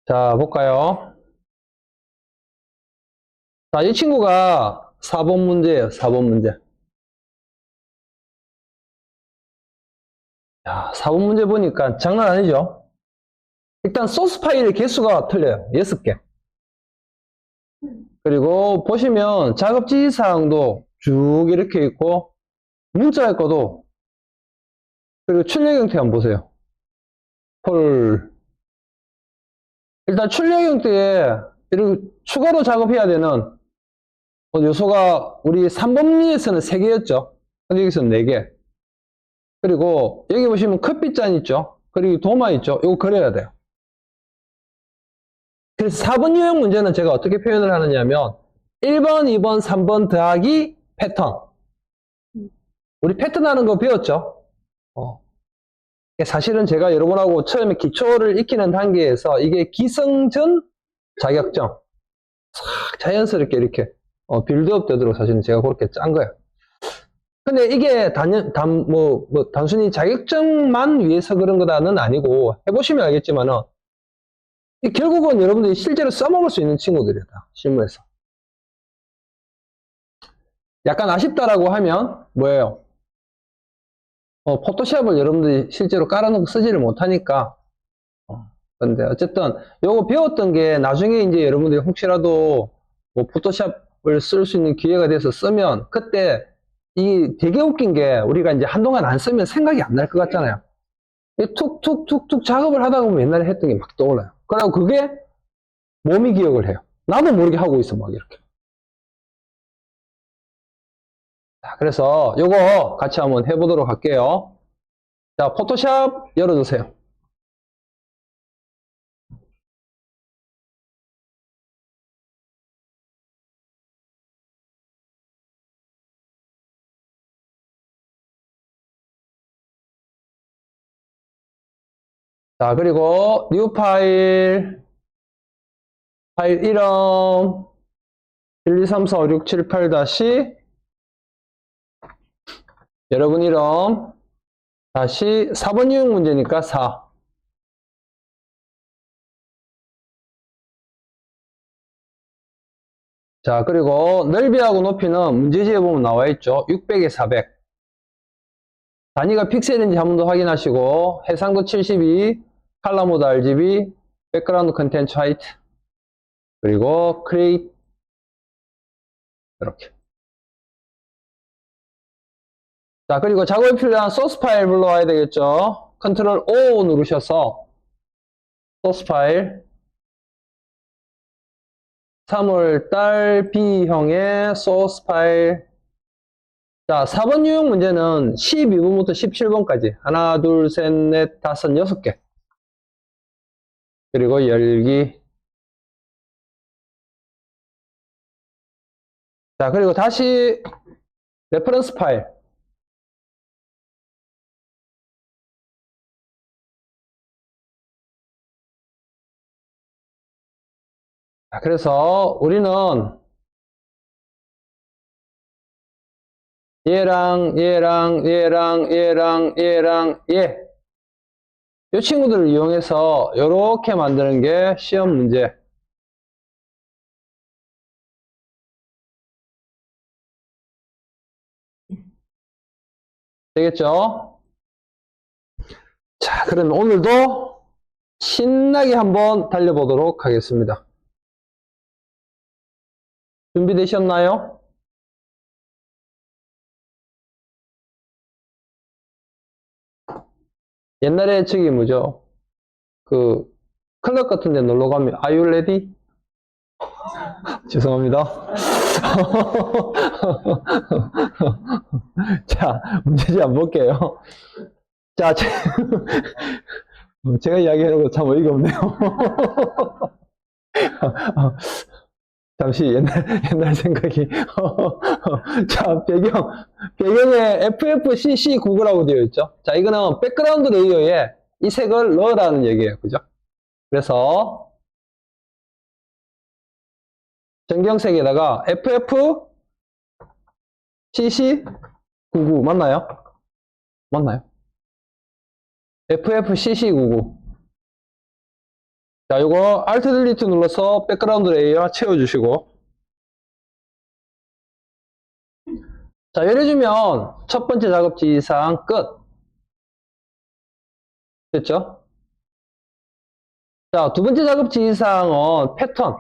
자, 볼까요? 자, 이 친구가 4번 문제예요. 4번 문제. 야, 4번 문제 보니까 장난 아니죠? 일단 소스 파일의 개수가 틀려요. 6개. 그리고 보시면 작업 지시사항도 쭉 이렇게 있고, 문자일 거도, 그리고 출력 형태 한번 보세요. 헐. 일단 출력 형태에 이렇게 추가로 작업해야 되는 요소가 우리 3번 문제에서는 3개였죠. 근데 여기서는 4개. 그리고 여기 보시면 컵빗잔 있죠. 그리고 도마 있죠. 이거 그려야 돼요. 그래서 4번 유형 문제는 제가 어떻게 표현을 하느냐면 1번, 2번, 3번 더하기 패턴. 우리 패턴 하는 거 배웠죠? 사실은 제가 여러분하고 처음에 기초를 익히는 단계에서 이게 기성전 자격증 싹 자연스럽게 이렇게 빌드업 되도록 사실은 제가 그렇게 짠 거예요. 근데 이게 단순히 자격증만 위해서 그런 거다는 아니고 해보시면 알겠지만은 결국은 여러분들이 실제로 써먹을 수 있는 친구들이다. 실무에서. 약간 아쉽다라고 하면 뭐예요? 포토샵을 여러분들이 실제로 깔아놓고 쓰지를 못하니까. 근데 어쨌든 요거 배웠던 게 나중에 이제 여러분들이 혹시라도 뭐 포토샵을 쓸 수 있는 기회가 돼서 쓰면 그때 이 되게 웃긴 게 우리가 이제 한동안 안 쓰면 생각이 안 날 것 같잖아요. 툭툭툭툭 작업을 하다 보면 옛날에 했던 게 막 떠올라요. 그리고 그게 몸이 기억을 해요. 나도 모르게 하고 있어, 막 이렇게. 자, 그래서 요거 같이 한번 해보도록 할게요. 자, 포토샵 열어주세요. 자, 그리고 뉴 파일 이름 1, 2, 3, 4, 5, 6, 7, 8 다시 여러분 이름 다시 4번 유형 문제니까 4. 자, 그리고 넓이하고 높이는 문제지에 보면 나와 있죠. 600에 400. 단위가 픽셀인지 한 번 더 확인하시고 해상도 72, 칼라 모드 RGB, 백그라운드 컨텐츠 화이트, 그리고 크리에이트 이렇게. 자, 그리고 작업에 필요한 소스 파일 불러와야 되겠죠. 컨트롤 O 누르셔서 소스 파일 3월달 B형의 소스 파일. 자, 4번 유형 문제는 12번부터 17번까지 하나, 둘, 셋, 넷, 다섯, 6개. 그리고 열기. 자, 그리고 다시 레퍼런스 파일. 자, 그래서 우리는 얘랑 얘. 이 친구들을 이용해서 이렇게 만드는 게 시험 문제. 되겠죠? 자, 그럼 오늘도 신나게 한번 달려보도록 하겠습니다. 준비되셨나요? 옛날에 저기 뭐죠? 그 클럽 같은 데 놀러 가면 Are you ready? 죄송합니다. 자, 문제지 안 볼게요. 자, 제가 이야기하는 거 참 어이가 없네요. 잠시 옛날 생각이. 자, 배경에 FFCC 구글하고 되어 있죠. 자, 이거는 백그라운드 레이어에 이 색을 넣으라는 얘기예요. 그죠? 그래서 전경색에다가 FFCC99 맞나요? 맞나요? FFCC99. 자, 요거 Alt Delete 눌러서 백그라운드 레이어 채워주시고. 자, 예를 들면 첫 번째 작업 지시사항 끝. 됐죠? 자, 두 번째 작업 지시사항은 패턴.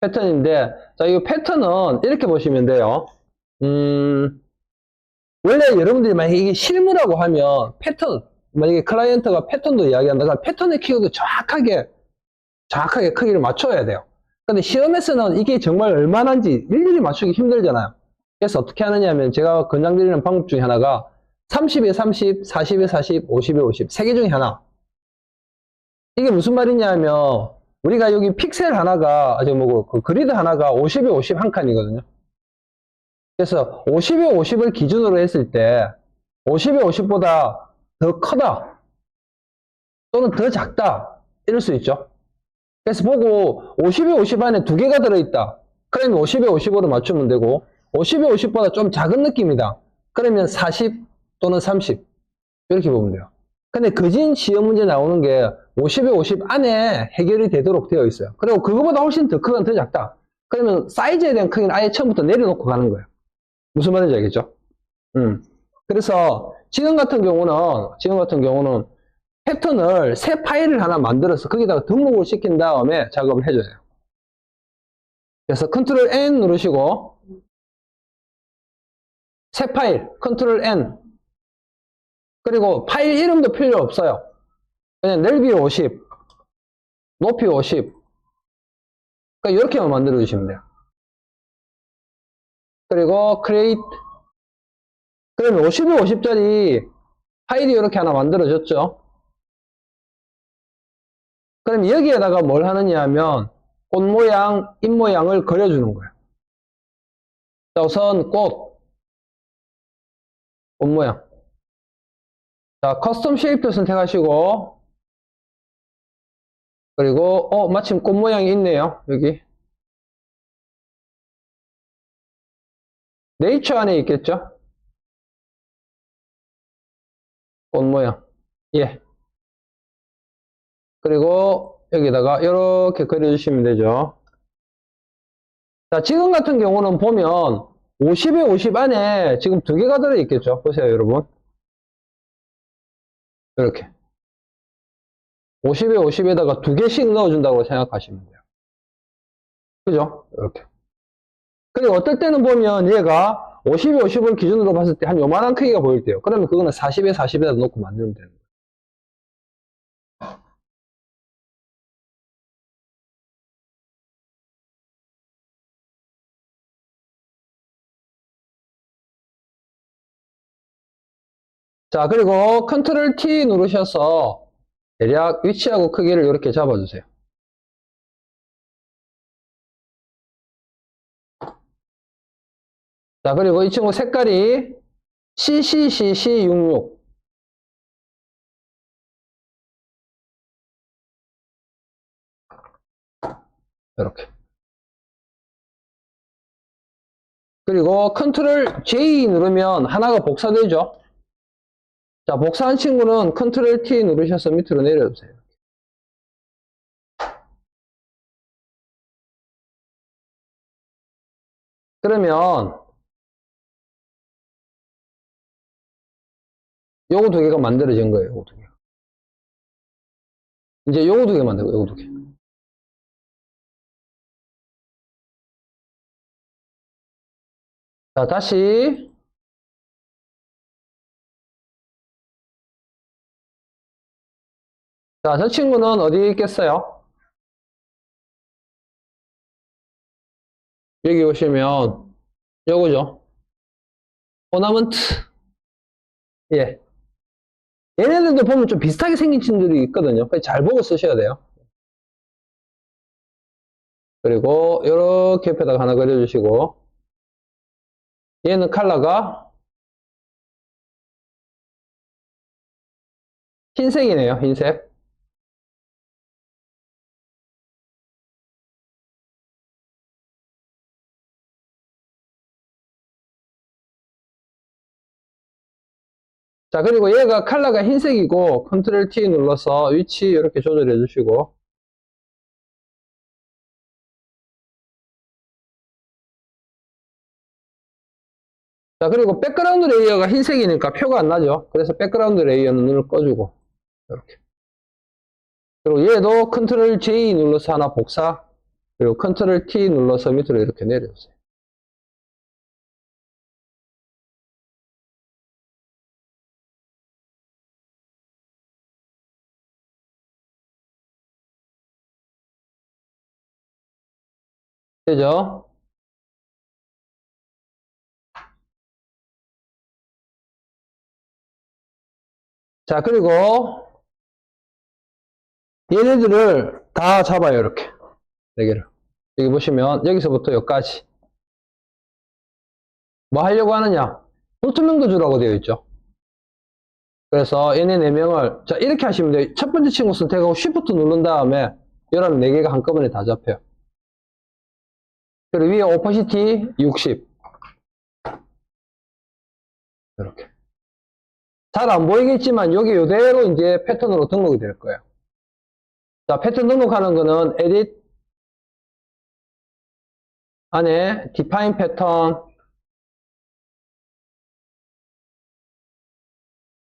패턴인데, 자, 이 패턴은 이렇게 보시면 돼요. 원래 여러분들이 만약에 이게 실무라고 하면 패턴, 만약에 클라이언트가 패턴도 이야기한다. 그러니까 패턴의 키워드 정확하게 크기를 맞춰야 돼요. 근데 시험에서는 이게 정말 얼마나인지 일일이 맞추기 힘들잖아요. 그래서 어떻게 하느냐 하면 제가 권장드리는 방법 중에 하나가 30에 30, 40에 40, 50에 50, 세 개 중에 하나. 이게 무슨 말이냐 하면 우리가 여기 픽셀 하나가, 그 그리드 하나가 50에 50 한 칸이거든요. 그래서 50에 50을 기준으로 했을 때 50에 50보다 더 크다 또는 더 작다 이럴 수 있죠. 그래서 보고 50에 50 안에 두 개가 들어있다. 그러면 50에 50으로 맞추면 되고 50에 50보다 좀 작은 느낌이다. 그러면 40 또는 30 이렇게 보면 돼요. 근데 거진 시험 문제 나오는 게 50에 50 안에 해결이 되도록 되어 있어요. 그리고 그거보다 훨씬 더 크거나 더 작다. 그러면 사이즈에 대한 크기는 아예 처음부터 내려놓고 가는 거예요. 무슨 말인지 알겠죠? 그래서 지금 같은 경우는 패턴을 새 파일을 하나 만들어서 거기다가 등록을 시킨 다음에 작업을 해줘요. 그래서 컨트롤 N 누르시고 새 파일 컨트롤 N 그리고 파일 이름도 필요 없어요. 그냥 넓이 50, 높이 50 그러니까 이렇게만 만들어 주시면 돼요. 그리고 create 그러면 50에 50짜리 파일이 이렇게 하나 만들어졌죠. 그럼 여기에다가 뭘 하느냐 하면 꽃 모양, 잎 모양을 그려주는 거예요. 자, 우선 꽃 모양. 자, 커스텀 쉐입도 선택하시고 그리고 마침 꽃 모양이 있네요. 여기 네이처 안에 있겠죠? 꽃 모양. 예. 그리고 여기다가 이렇게 그려주시면 되죠. 자, 지금 같은 경우는 보면 50에 50 안에 지금 두 개가 들어있겠죠? 보세요, 여러분. 이렇게. 50에 50에다가 두 개씩 넣어준다고 생각하시면 돼요. 그죠? 이렇게. 그리고 어떨 때는 보면 얘가 50에 50을 기준으로 봤을 때 한 요만한 크기가 보일 때요. 그러면 그거는 40에 40에다 놓고 만들면 되는 거예요. 자, 그리고 컨트롤 T 누르셔서 대략 위치하고 크기를 이렇게 잡아주세요. 자, 그리고 이 친구 색깔이 CCCC66 이렇게. 그리고 컨트롤 J 누르면 하나가 복사되죠. 자, 복사한 친구는 컨트롤 T 누르셔서 밑으로 내려주세요. 그러면 요거 두 개가 만들어진 거예요. 요거 두 개. 이제 요거 두 개 만들고 요거 두 개. 자, 다시 자, 저 친구는 어디 있겠어요? 여기 오시면 요거죠. 오나먼트. 예. 얘네들도 보면 좀 비슷하게 생긴 친구들이 있거든요. 잘 보고 쓰셔야 돼요. 그리고 이렇게 옆에다가 하나 그려주시고 얘는 컬러가 흰색이네요. 흰색. 자, 그리고 얘가 컬러가 흰색이고 컨트롤 T 눌러서 위치 이렇게 조절해 주시고, 자, 그리고 백그라운드 레이어가 흰색이니까 표가 안 나죠. 그래서 백그라운드 레이어는 눈을 꺼주고 이렇게. 그리고 얘도 컨트롤 J 눌러서 하나 복사, 그리고 컨트롤 T 눌러서 밑으로 이렇게 내려주세요. 되죠? 자, 그리고 얘네들을 다 잡아요, 이렇게. 4개를. 여기 보시면 여기서부터 여기까지. 뭐 하려고 하느냐? 불투명도 주라고 되어 있죠. 그래서 얘네 4명을 자 이렇게 하시면 돼요. 첫 번째 친구 선택하고 Shift 누른 다음에 여러분 4개가 한꺼번에 다 잡혀요. 그리고 위에 오퍼시티 60 이렇게. 잘 안 보이겠지만 여기 이대로 이제 패턴으로 등록이 될 거예요. 자, 패턴 등록하는 거는 Edit 안에 Define 패턴,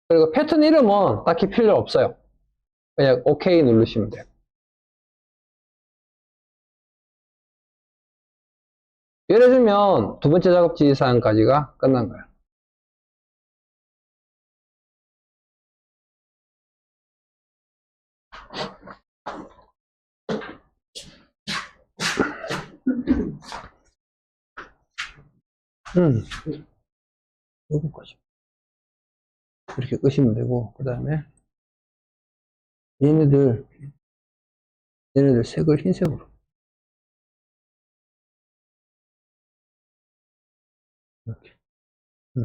그리고 패턴 이름은 딱히 필요 없어요. 그냥 OK 누르시면 돼요. 예를 들면 두 번째 작업 지시사항까지가 끝난 거예요. 여기까지 이렇게 끄시면 되고, 그 다음에 얘네들 색을 흰색으로 이렇게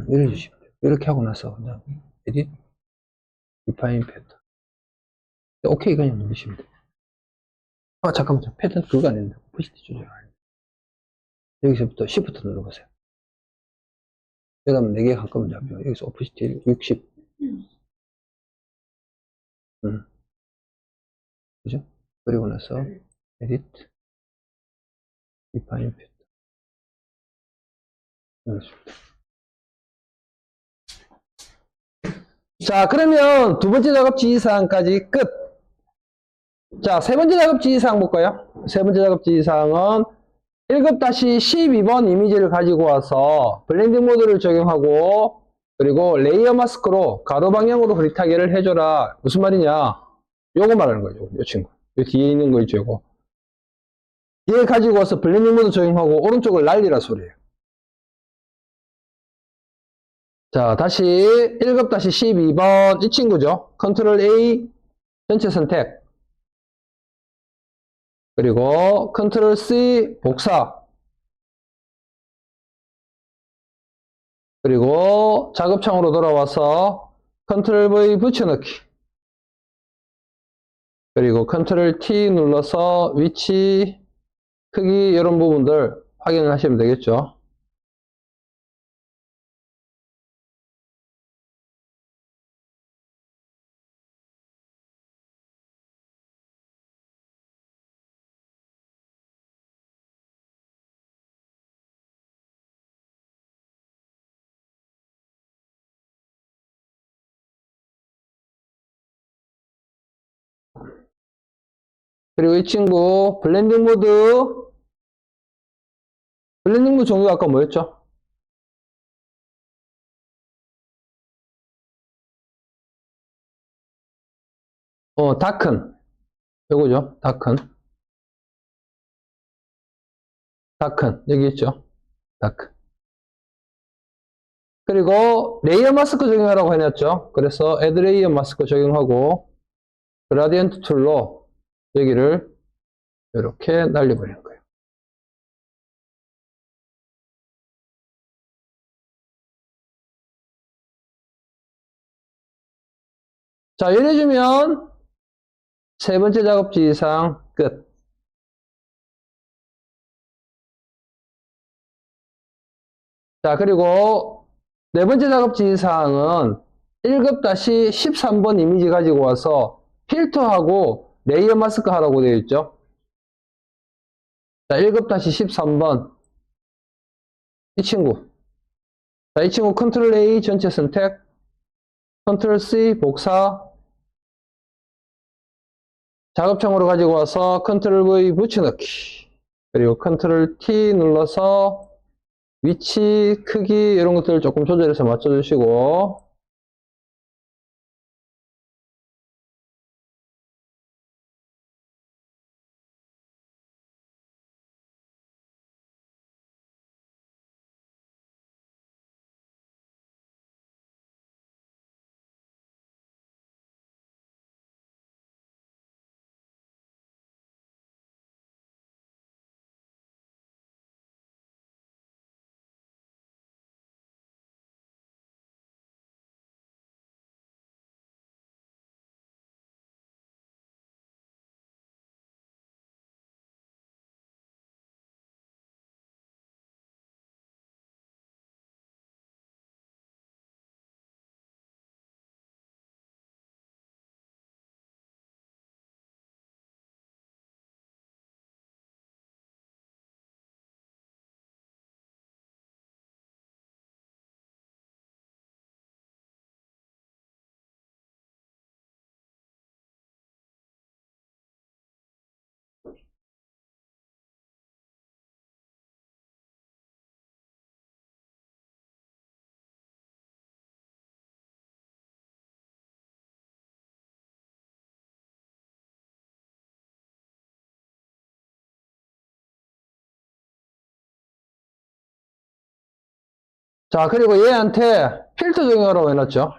이래 주시면 돼요. 이렇게 하고 나서 그냥 Edit Define 패턴 OK 그냥 누르시면 돼요. 아 잠깐만, 패턴 그거 아닌데 오퍼시티 조절 아닌데. 여기서부터 Shift 눌러보세요. 그다음 4개 한꺼번에 잡혀요. 여기서 오퍼시티 60 그죠? 그리고 나서 Edit Define 패턴 눌러줍니다. 자, 그러면 두 번째 작업 지시사항까지 끝. 자, 세 번째 작업 지시사항 볼까요? 세 번째 작업 지시사항은 1급-12번 이미지를 가지고 와서 블렌딩 모드를 적용하고, 그리고 레이어 마스크로 가로 방향으로 흐릿하게를 해줘라. 무슨 말이냐? 요거 말하는 거죠. 요 친구. 요 뒤에 있는 거 있죠, 요거. 얘 가지고 와서 블렌딩 모드 적용하고 오른쪽을 날리라 소리예요. 자, 다시 1급-12번 이 친구죠. 컨트롤 A 전체 선택. 그리고 컨트롤 C 복사. 그리고 작업창으로 돌아와서 컨트롤 V 붙여넣기. 그리고 컨트롤 T 눌러서 위치, 크기 이런 부분들 확인을 하시면 되겠죠. 그리고 이 친구 블렌딩 모드 종류가 아까 뭐였죠? 다큰 요거죠. 다큰 여기 있죠. 다큰. 그리고 레이어 마스크 적용하라고 해놨죠. 그래서 애드 레이어 마스크 적용하고 그라디언트 툴로 여기를 이렇게 날려버리는 거예요. 자, 이래주면 세 번째 작업 지시사항 끝. 자, 그리고 네 번째 작업 지시사항은 1급-13번 이미지 가지고 와서 필터하고 레이어 마스크 하라고 되어 있죠. 자, 1급-13번. 이 친구. 자, 이 친구 컨트롤 A 전체 선택, 컨트롤 C 복사, 작업창으로 가지고 와서 컨트롤 V 붙여넣기, 그리고 컨트롤 T 눌러서 위치, 크기 이런 것들 조금 조절해서 맞춰주시고, 자, 그리고 얘한테 필터 적용하라고 해놨죠.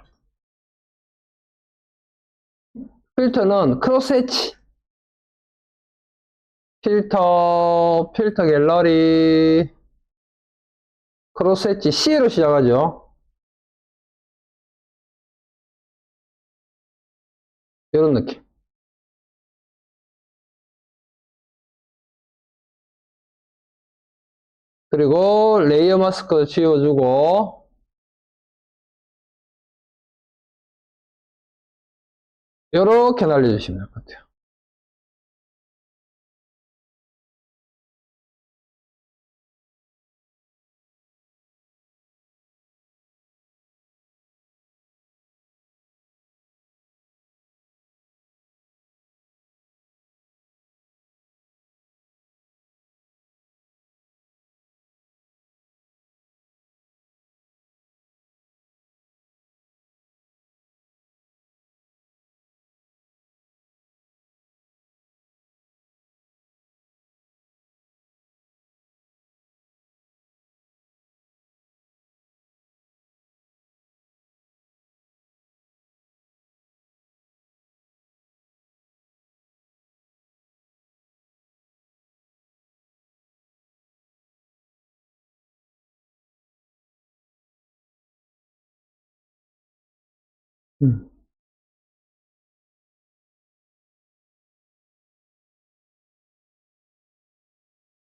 필터는 크로스 엣지, 필터 갤러리, 크로스 엣지 C로 시작하죠. 이런 느낌. 그리고 레이어 마스크 지워주고, 이렇게 날려주시면 될 것 같아요.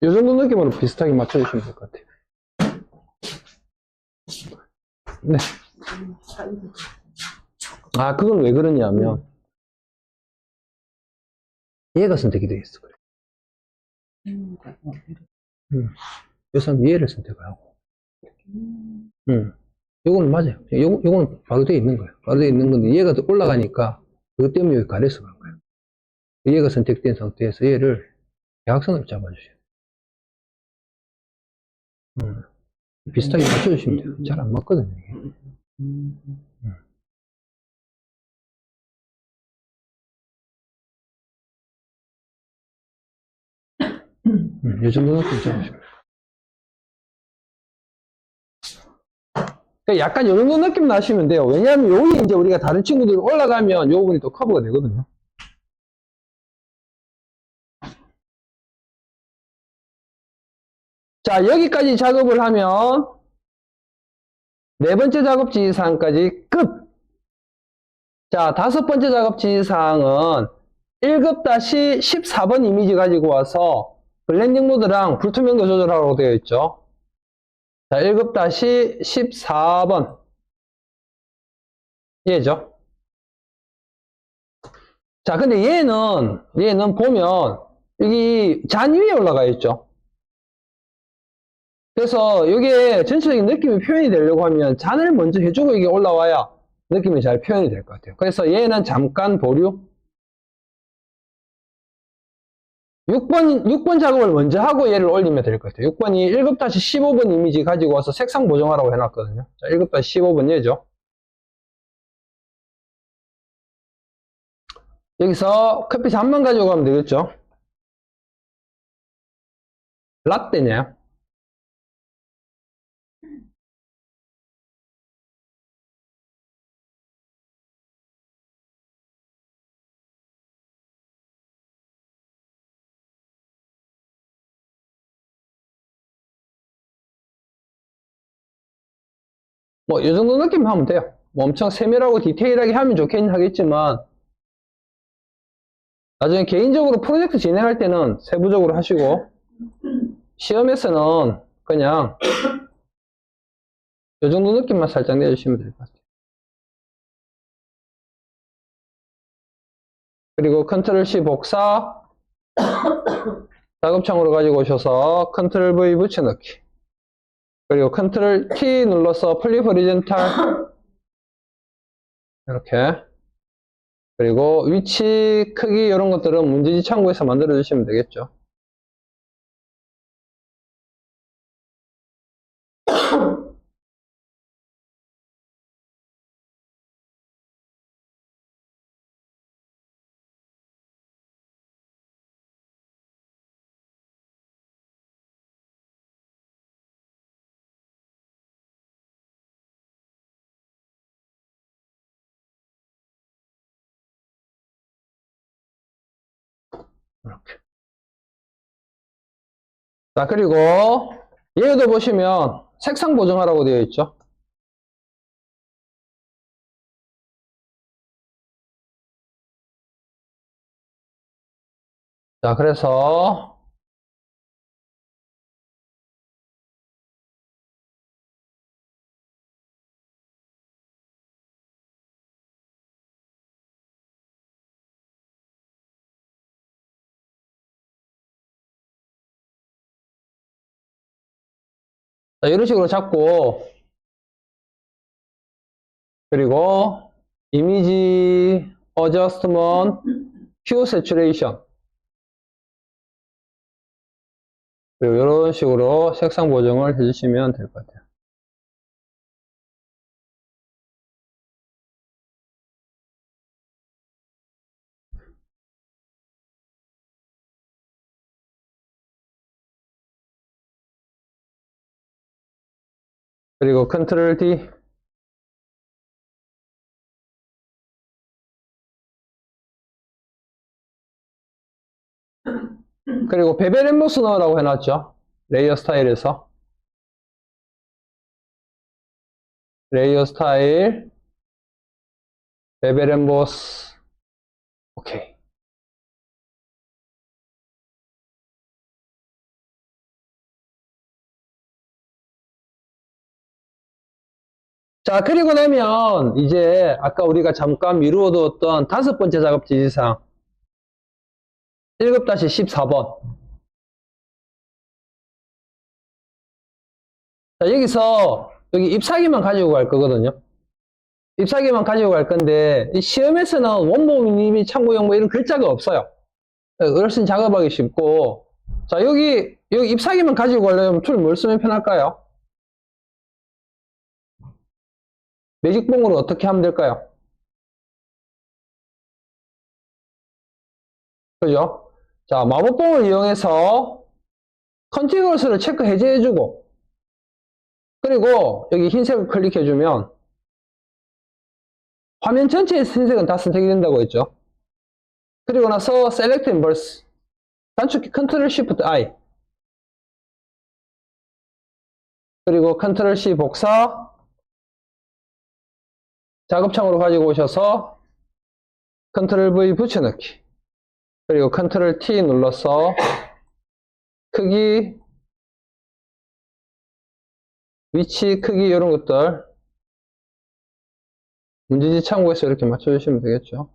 이 정도 느낌으로 비슷하게 맞춰주시면 될 것 같아요. 네. 아, 그건 왜 그러냐면, 얘가 선택이 되어 있어. 그래. 요 사람 얘를 선택을 하고. 요거는 맞아요. 요거는 바로 되어 있는 거예요. 바로 되어 있는 건데, 얘가 더 올라가니까, 그것 때문에 여기 가려서 그런 거예요. 얘가 선택된 상태에서 얘를 대각선으로 잡아주셔요. 비슷하게 맞춰주시면 돼요. 잘 안 맞거든요, 이게. 이 정도는 괜찮으시면 돼요. 그러니까 약간 이 정도 느낌 나시면 돼요. 왜냐하면 여기 이제 우리가 다른 친구들 올라가면 이 부분이 또 커버가 되거든요. 자, 여기까지 작업을 하면 네 번째 작업 지시사항까지 끝! 자, 다섯 번째 작업 지시사항은 1급-14번 이미지 가지고 와서 블렌딩 모드랑 불투명도 조절하라고 되어 있죠. 자, 1급-14번. 얘죠. 자, 근데 얘는 보면, 여기 잔 위에 올라가 있죠. 그래서 이게 전체적인 느낌이 표현이 되려고 하면 잔을 먼저 해주고 이게 올라와야 느낌이 잘 표현이 될 것 같아요. 그래서 얘는 잠깐 보류. 6번 작업을 먼저 하고 얘를 올리면 될 것 같아요. 6번이 1급-15번 이미지 가지고 와서 색상 보정하라고 해놨거든요. 자, 1급-15번 얘죠. 여기서 커피 잔만 가지고 가면 되겠죠. 라떼냐? 뭐, 이 정도 느낌 하면 돼요. 뭐 엄청 세밀하고 디테일하게 하면 좋긴 하겠지만, 나중에 개인적으로 프로젝트 진행할 때는 세부적으로 하시고, 시험에서는 그냥 이 정도 느낌만 살짝 내주시면 될 것 같아요. 그리고 컨트롤 C 복사, 작업창으로 가지고 오셔서 컨트롤 V 붙여넣기. 그리고 컨트롤 T 눌러서 플립 호리젠탈. 이렇게. 그리고 위치, 크기 이런 것들은 문제지 창구에서 만들어 주시면 되겠죠. 이렇게. 자, 그리고 얘도 보시면 색상 보정하라고 되어 있죠. 자, 그래서 자, 이런 식으로 잡고, 그리고 이미지 어저스트먼트 큐 세츄레이션, 그리고 이런 식으로 색상 보정을 해주시면 될 것 같아요. 그리고 컨트롤 D. 그리고 베벨 엠보스 넣으라고 해놨죠. 레이어 스타일에서. 레이어 스타일, 베벨 엠보스. 오케이. 자, 그리고 나면 이제 아까 우리가 잠깐 미루어두었던 5번째 작업 지시사항 1급-14번. 자, 여기서 여기 잎사귀만 가지고 갈 거거든요. 잎사귀만 가지고 갈 건데 이 시험에서는 원본 이미 참고용 뭐 이런 글자가 없어요. 훨씬 작업하기 쉽고. 자, 여기 잎사귀만 가지고 가려면 툴 뭘 쓰면 편할까요? 매직봉으로 어떻게 하면 될까요? 그죠? 자, 마법봉을 이용해서 컨티뉴어스를 체크 해제해주고, 그리고 여기 흰색을 클릭해주면 화면 전체의 흰색은 다 선택이 된다고 했죠. 그리고 나서 Select Inverse, 단축키 Ctrl Shift I, 그리고 Ctrl C 복사, 작업창으로 가지고 오셔서 Ctrl V 붙여넣기, 그리고 Ctrl T 눌러서 크기, 위치, 크기 이런 것들 문제지 참고해서 이렇게 맞춰주시면 되겠죠.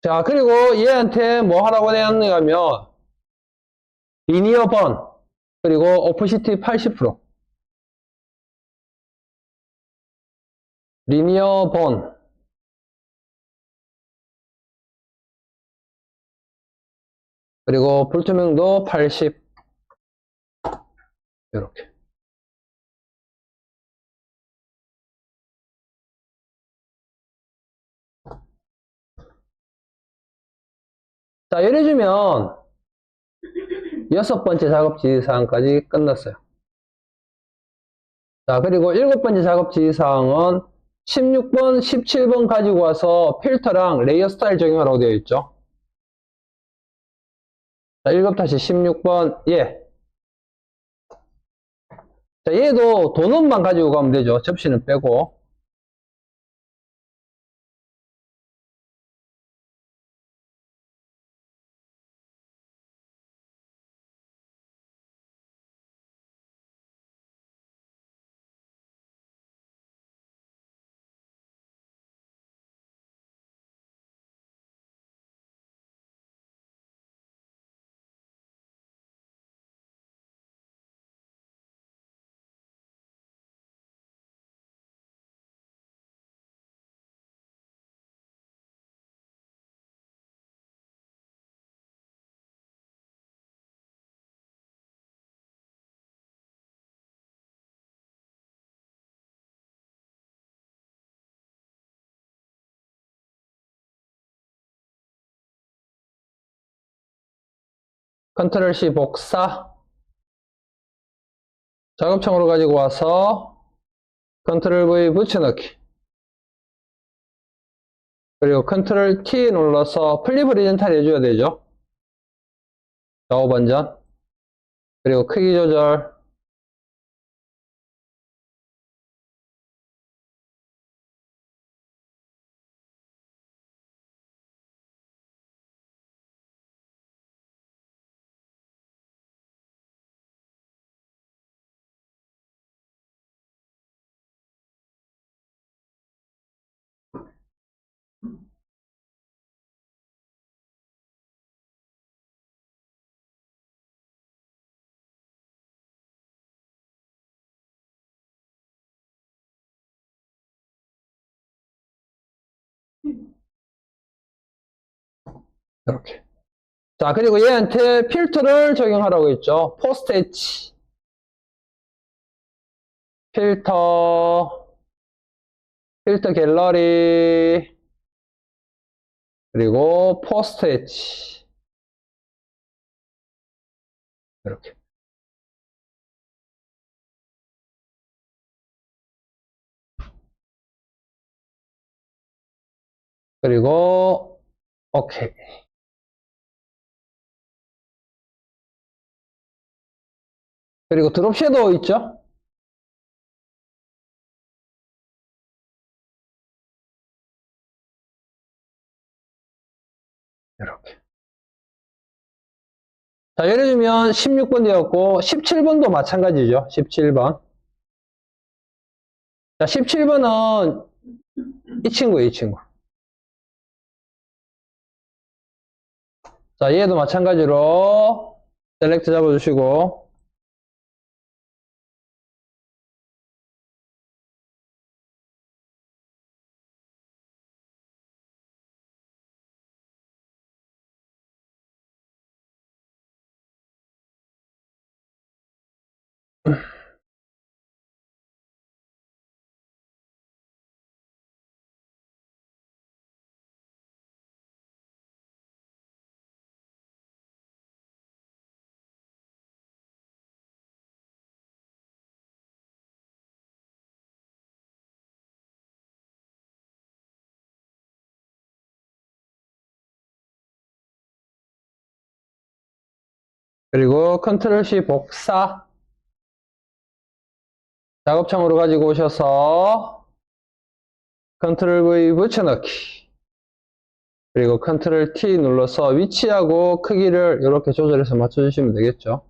자, 그리고 얘한테 뭐 하라고 되었냐면, 리니어 번, 그리고 오프시티 80%. 리니어 번, 그리고 불투명도 80. 이렇게. 자, 예를 들면, 6번째 작업 지시사항까지 끝났어요. 자, 그리고 7번째 작업 지시사항은 16번, 17번 가지고 와서 필터랑 레이어 스타일 적용하라고 되어 있죠. 자, 7-16번, 예. 자, 얘도 도넛만 가지고 가면 되죠. 접시는 빼고. 컨트롤 C 복사. 작업창으로 가지고 와서 컨트롤 V 붙여넣기. 그리고 컨트롤 T 눌러서 플립 호리젠탈 해줘야 되죠. 좌우 반전. 그리고 크기 조절. 이렇게. 자, 그리고 얘한테 필터를 적용하라고 했죠. 포스트 H. 필터 갤러리. 그리고 포스트 H. 이렇게. 그리고, 오케이. 그리고 드롭 섀도우 있죠? 이렇게. 자, 예를 들면 16번 되었고, 17번도 마찬가지죠. 17번. 자, 17번은 이 친구예요, 이 친구. 자, 얘도 마찬가지로 셀렉트 잡아주시고, 그리고 컨트롤 C 복사. 작업창으로 가지고 오셔서 컨트롤 V 붙여넣기, 그리고 컨트롤 T 눌러서 위치하고 크기를 이렇게 조절해서 맞춰주시면 되겠죠.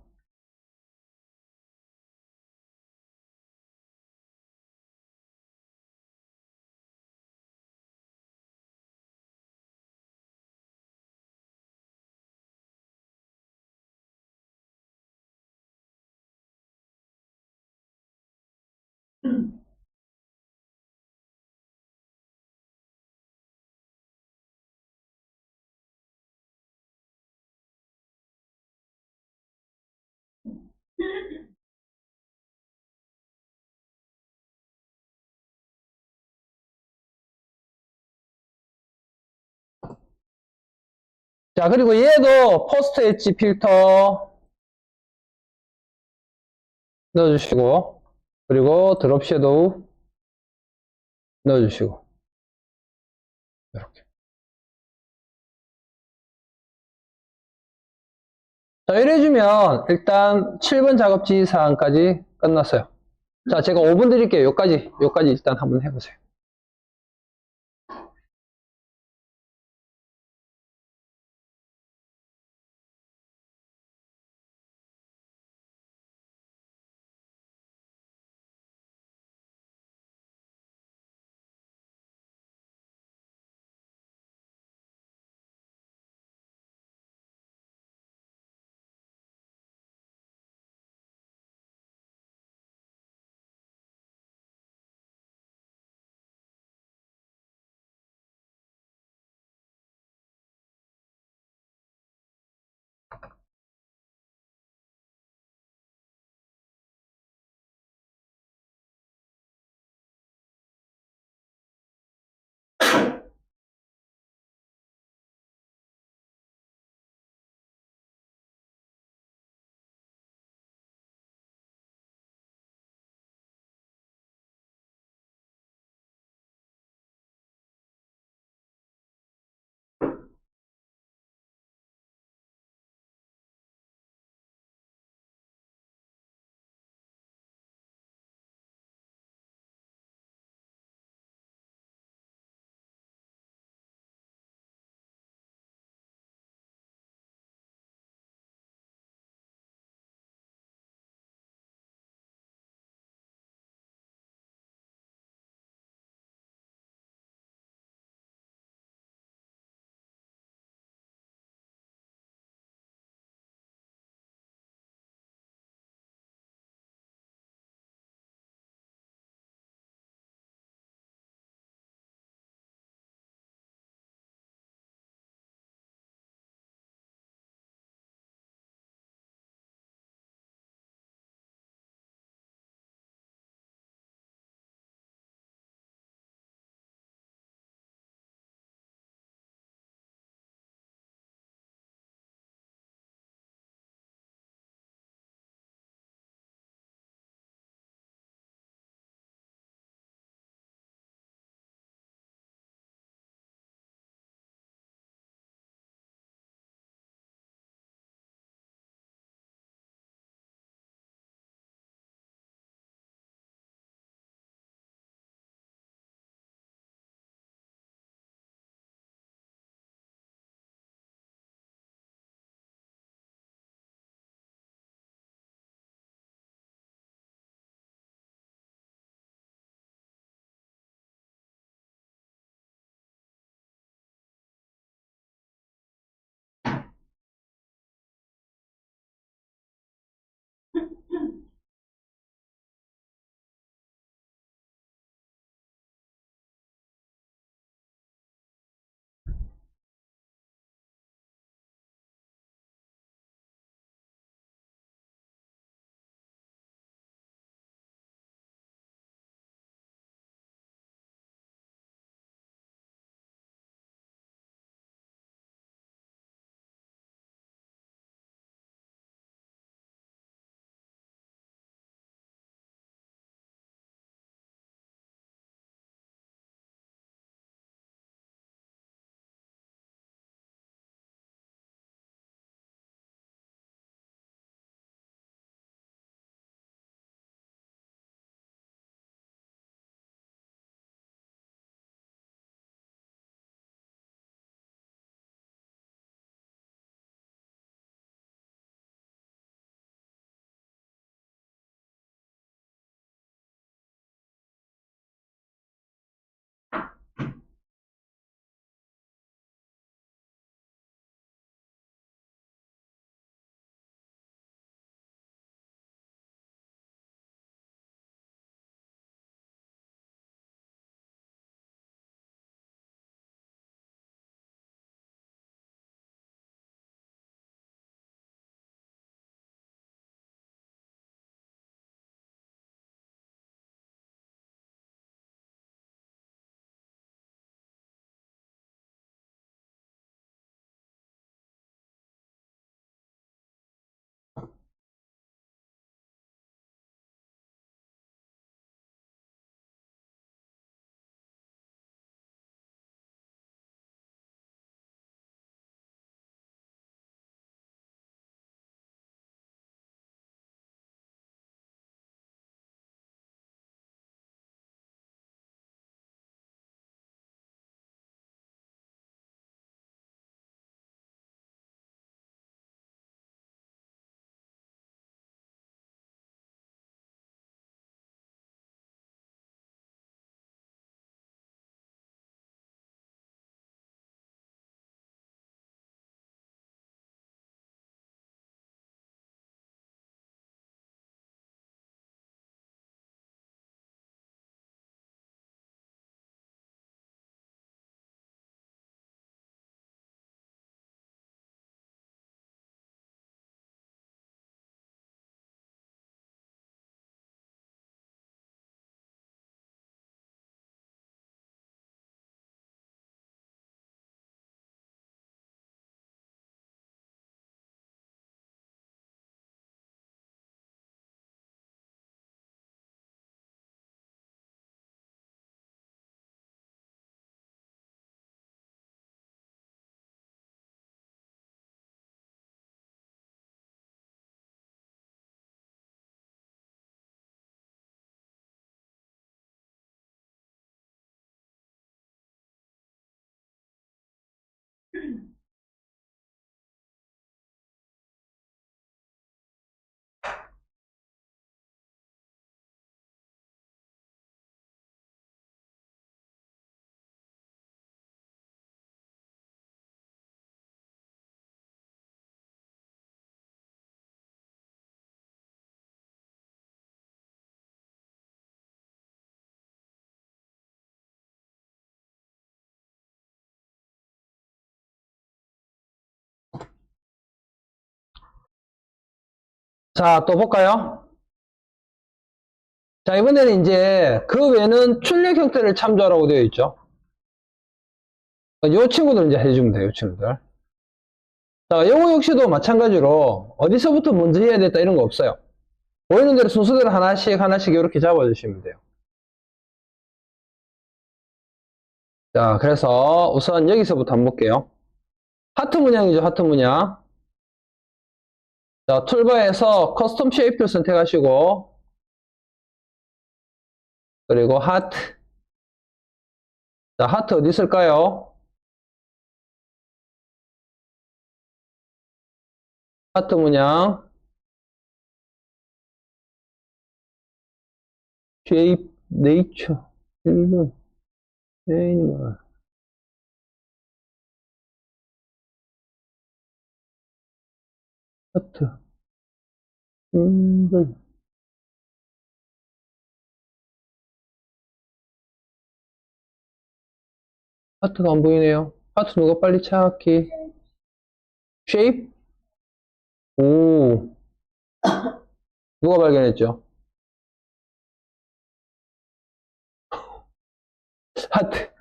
자, 그리고 얘도 포스트 엣지 필터 넣어주시고, 그리고 드롭 섀도우 넣어주시고, 이렇게. 자, 이래주면 일단 7번 작업 지시사항까지 끝났어요. 자, 제가 5분 드릴게요. 여기까지 일단 한번 해보세요. 자, 또 볼까요? 자, 이번에는 이제 그 외에는 출력 형태를 참조하라고 되어 있죠. 이 친구들 이제 해주면 돼요, 이 친구들. 자, 요거 역시도 마찬가지로 어디서부터 먼저 해야 됐다 이런 거 없어요. 보이는 대로 순서대로 하나씩 하나씩 이렇게 잡아주시면 돼요. 자, 그래서 우선 여기서부터 한번 볼게요. 하트 문양이죠, 하트 문양. 자, 툴바에서 커스텀 쉐이프 선택하시고, 그리고 하트. 자, 하트 어디 있을까요? 하트 문양, 쉐이프, 네이처, 필름, 애니멀, 하트, 음, 하트가 안 보이네요. 하트 누가 빨리 찾기. 쉐이프? 오, 누가 발견했죠? 하트.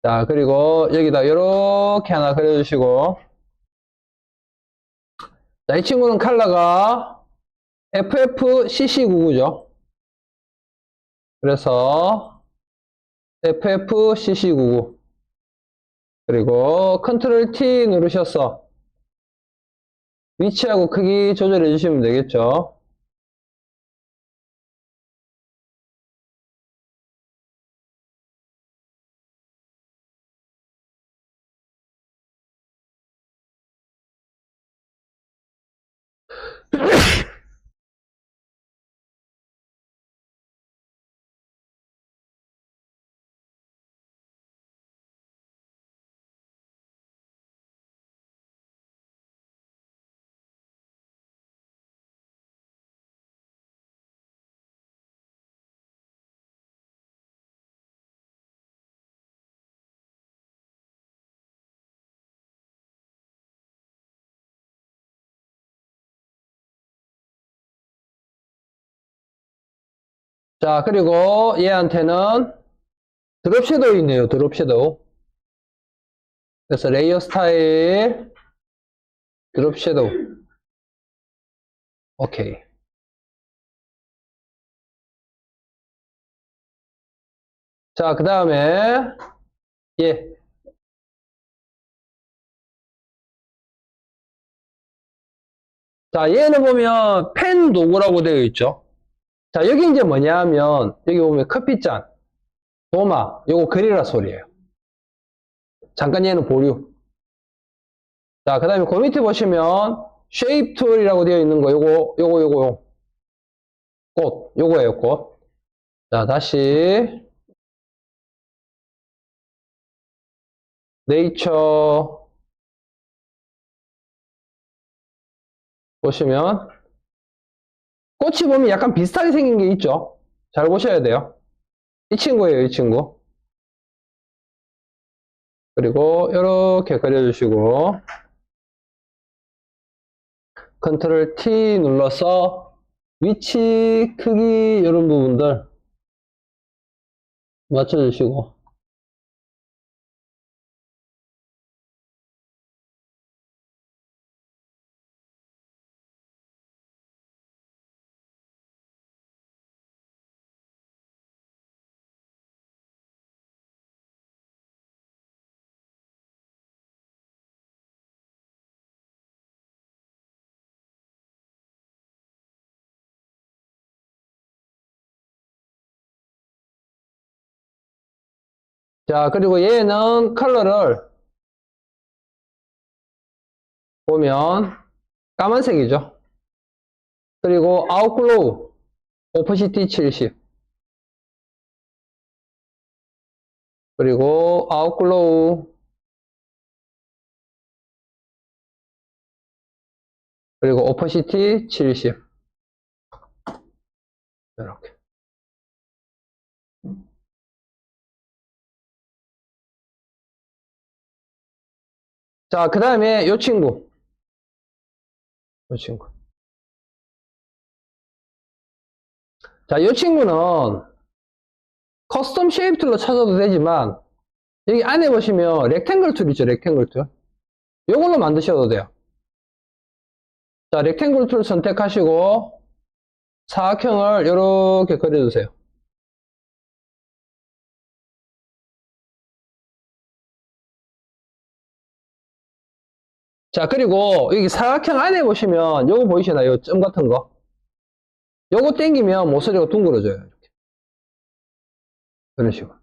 자, 그리고 여기다 이렇게 하나 그려주시고, 자, 이 친구는 컬러가 FFCC99죠. 그래서 FFCC99. 그리고 컨트롤 T 누르셔서 위치하고 크기 조절해 주시면 되겠죠. 자, 그리고 얘한테는 드롭 섀도우 있네요. 드롭 섀도우. 그래서 레이어 스타일, 드롭 섀도우. 오케이. 자, 그 다음에, 예. 자, 얘는 보면 펜 도구라고 되어 있죠. 자, 여기 이제 뭐냐 하면, 여기 보면 커피잔, 도마, 요거 그리라 소리예요. 잠깐 얘는 보류. 자, 그 다음에 그 밑에 보시면, 쉐입 툴이라고 되어 있는 거, 요거, 꽃, 요거예요, 꽃. 자, 다시, 네이처, 보시면, 꽃이 보면 약간 비슷하게 생긴 게 있죠? 잘 보셔야 돼요. 이 친구예요, 이 친구. 그리고, 이렇게 그려주시고, 컨트롤 T 눌러서, 위치, 크기, 이런 부분들 맞춰주시고, 자, 그리고 얘는 컬러를 보면 까만색이죠. 그리고 아웃글로우, 오퍼시티 70. 그리고 아웃글로우, 그리고 오퍼시티 70. 이렇게. 자, 그 다음에 이 친구. 이 친구. 자, 이 친구는 커스텀 쉐입 툴로 찾아도 되지만, 여기 안에 보시면 렉탱글 툴 있죠, 렉탱글 툴. 이걸로 만드셔도 돼요. 자, 렉탱글 툴 선택하시고, 사각형을 이렇게 그려주세요. 자, 그리고 여기 사각형 안에 보시면 요거 보이시나요? 요 점 같은 거. 요거 땡기면 모서리가 둥그러져요. 이렇게. 그런 식으로.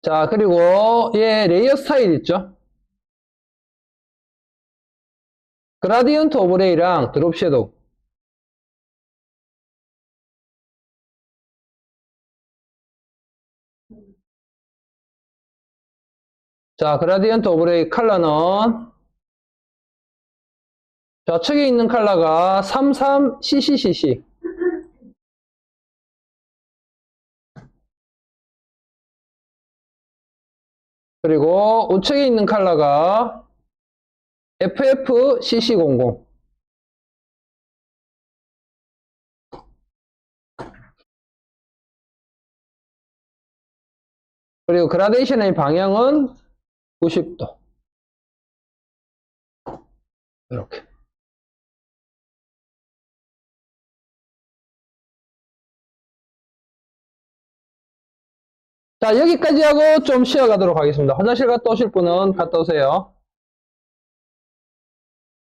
자, 그리고 얘 레이어 스타일 있죠? 그라디언트 오버레이랑 드롭 섀도우. 자, 그라디언트 오버레이 컬러는 좌측에 있는 컬러가 33CCCC. 그리고 우측에 있는 컬러가 FFCC00. 그리고 그라데이션의 방향은 90도. 이렇게. 자, 여기까지 하고 좀 쉬어가도록 하겠습니다. 화장실 갔다 오실 분은 갔다 오세요.